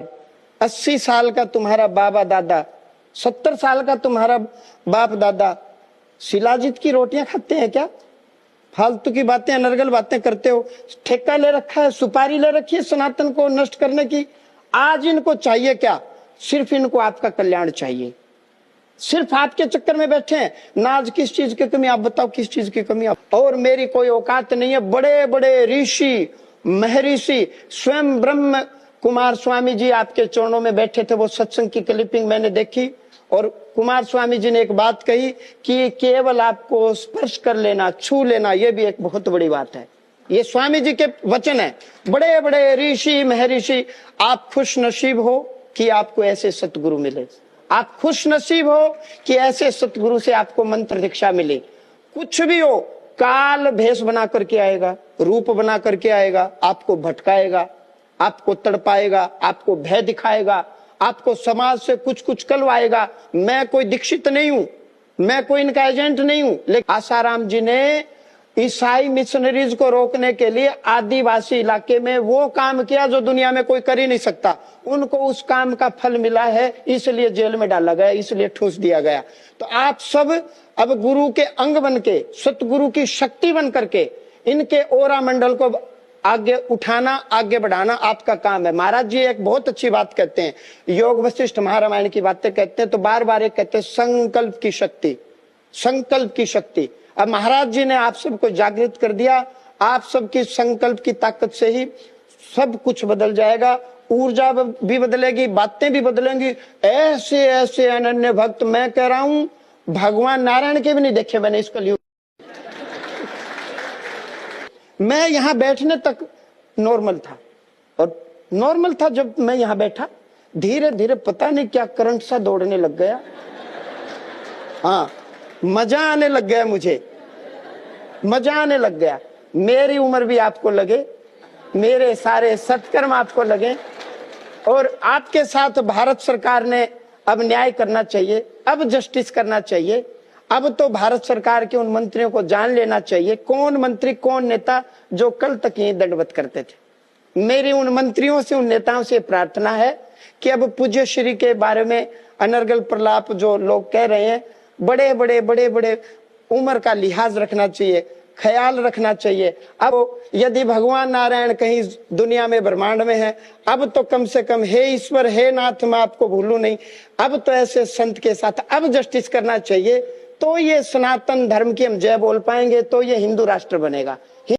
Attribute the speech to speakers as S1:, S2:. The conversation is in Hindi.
S1: 80 साल का तुम्हारा बाबा दादा, 70 साल का तुम्हारा बाप दादा शिलाजीत की रोटियां खाते हैं क्या? फालतू की बातें, अनर्गल बातें करते हो। ठेका ले रखा है, सुपारी ले रखी है सनातन को नष्ट करने की। आज इनको चाहिए क्या? सिर्फ इनको आपका कल्याण चाहिए। सिर्फ आपके चक्कर में बैठे हैं। ना आज किस चीज की कमी, आप बताओ किस चीज की कमी? और मेरी कोई औकात नहीं है। बड़े बड़े ऋषि महर्षि स्वयं ब्रह्म कुमार स्वामी जी आपके चरणों में बैठे थे। वो सत्संग की क्लिपिंग मैंने देखी और कुमार स्वामी जी ने एक बात कही कि केवल आपको स्पर्श कर लेना, छू लेना, यह भी एक बहुत बड़ी बात है। ये स्वामी जी के वचन है। बड़े बड़े ऋषि महर्षि, आप खुश नसीब हो कि आपको ऐसे सतगुरु मिले। आप खुश नसीब हो कि ऐसे सतगुरु से आपको मंत्र दीक्षा मिले। कुछ भी हो, काल भेष बना करके आएगा, रूप बना करके आएगा, आपको भटकाएगा, आपको तड़पाएगा, आपको भय दिखाएगा, आपको समाज से कुछ कुछ कलवाएगा। मैं कोई दीक्षित नहीं हूं, मैं कोई इनका एजेंट नहीं हूं, लेकिन आसाराम जी ने ईसाई मिशनरीज को रोकने के लिए आदिवासी इलाके में वो काम किया जो दुनिया में कोई कर ही नहीं सकता। उनको उस काम का फल मिला है, इसलिए जेल में डाला गया, इसलिए ठूस दिया गया। तो आप सब अब गुरु के अंग बन के, सतगुरु की शक्ति बन करके इनके ओरा मंडल को आगे उठाना, आगे बढ़ाना आपका काम है। महाराज जी एक बहुत अच्छी बात कहते हैं, योग वशिष्ठ महारामायण की बातें कहते हैं तो बार बार एक कहते हैं संकल्प की शक्ति, संकल्प की शक्ति। अब महाराज जी ने आप सबको जागृत कर दिया। आप सबकी संकल्प की ताकत से ही सब कुछ बदल जाएगा। ऊर्जा भी बदलेगी, बातें भी बदलेंगी। ऐसे ऐसे अनन्य भक्त मैं कह रहा हूं भगवान नारायण के भी नहीं देखे मैंने इस कलयुग। मैं यहां बैठने तक नॉर्मल था, और नॉर्मल था जब मैं यहां बैठा, धीरे धीरे पता नहीं क्या करंट सा दौड़ने लग गया। हाँ, मजा आने लग गया, मुझे मजा आने लग गया। मेरी उम्र भी आपको लगे, मेरे सारे सत्कर्म आपको लगे, और आपके साथ भारत सरकार ने अब न्याय करना चाहिए, अब जस्टिस करना चाहिए। अब तो भारत सरकार के उन मंत्रियों को जान लेना चाहिए कौन मंत्री कौन नेता जो कल तक ये दंडवत करते थे। मेरी उन मंत्रियों से, उन नेताओं से प्रार्थना है कि अब पूज्य श्री के बारे में अनर्गल प्रलाप जो लोग कह रहे हैं, बड़े बड़े उम्र का लिहाज रखना चाहिए, ख्याल रखना चाहिए। अब यदि भगवान नारायण कहीं दुनिया में ब्रह्मांड में है, अब तो कम से कम हे ईश्वर, हे नाथ, मैं आपको भूलूं नहीं। अब तो ऐसे संत के साथ अब जस्टिस करना चाहिए, तो ये सनातन धर्म की हम जय बोल पाएंगे, तो ये हिंदू राष्ट्र बनेगा।